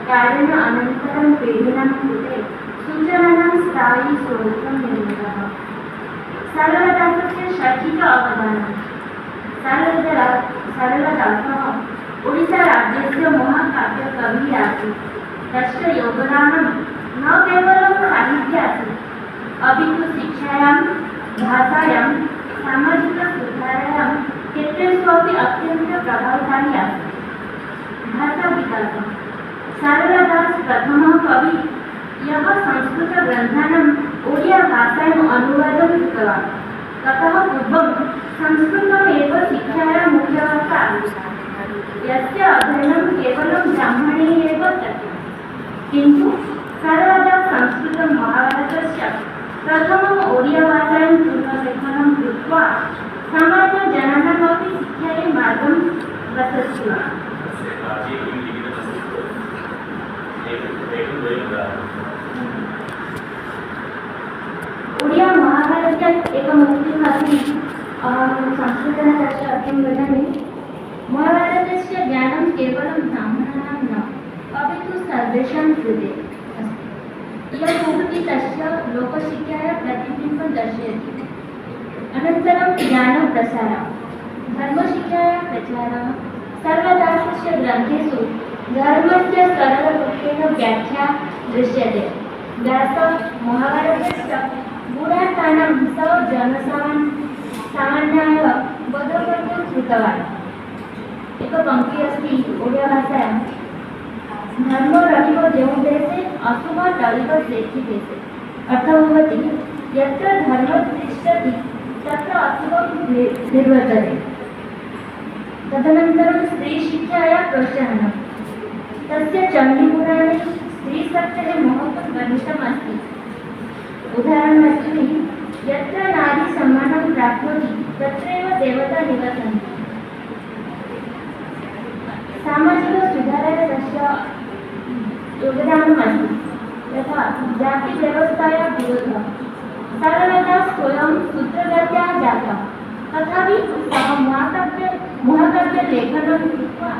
कारण अनन्तरं पीडनं कृते सूचनानां स्थायी स्वरूपं निर्मितः। सरलदासस्य षठिक अवदानं। सरलदासः ओडिशाराज्यस्य महाकाव्यकविः आसीत्। तस्य योगदानं न केवलं साहित्ये आसीत्, अपि तु शिक्षायां, भाषायां, सामाजिकसुधारायां क्षेत्रेषु अपि अत्यन्तं प्रभावशाली आसीत्। भाषाविकासः। सारदास प्रथमः कवि यः संस्कृतग्रन्थानाम् ओडियाभाषायाम् अनुवादं कृतवान्। ततः पूर्वं संस्कृतमेव शिक्षायाः मुख्यभाषा आसीत्, यस्य अध्ययनं केवलं ब्राह्मणैः एव शक्यते। किन्तु सारदास संस्कृतमहाभारतस्य प्रथमम् ओडियाभाषायां पुनर्लेखनं कृत्वा सामान्यजनानामपि शिक्षायै मार्गं प्रशस्तिवान्। ओडिया महाभारतात एकमुक्तिः अस्ति। संस्कृतेन तस्य अर्थं वदामि। महाभारतस्य ज्ञानं केवलं ब्राह्मणानां न, अपि तु सर्वेषां कृते अस्ति। इयम् उक्तिः तस्य लोकशिक्षायाः प्रतिबिम्बं दर्शयति। अनन्तरं ज्ञानप्रसारः, धर्मशिक्षायाः प्रचारः। सर्वदासस्य ग्रन्थेषु धर्मस्य सरलरूपेण व्याख्या दृश्यते। व्यासः महाभारतस्य गुणार्थानां जनसामान्याय बोधकर्तुं कृतवान्। एक पंक्ति अस्ति ओडियाभाषायां, धर्म रहिब ଯେଉଁ देशे अशुभ टळिब सेहि देशे। अर्थः भवति यत्र धर्मः तिष्ठति तत्र अशुभं निर्वर्तते। तदनन्तरं स्त्रीशिक्षायाः प्रोत्साहनं। तस्य चण्डीपुराणे स्त्रीशक्तेः महत्त्वं वर्णितमस्ति। उदाहरणमस्ति, यत्र नारी सम्मानं प्राप्नोति तत्रैव देवता निवसन्ति। सामाजिकसुधाराय तस्य योगदानमस्ति। यथा जातिव्यवस्थायाः विरोधः। सारदास स्वयं सूत्रजात्याः जातः, तथापि सः महाकाव्यलेखनं कृत्वा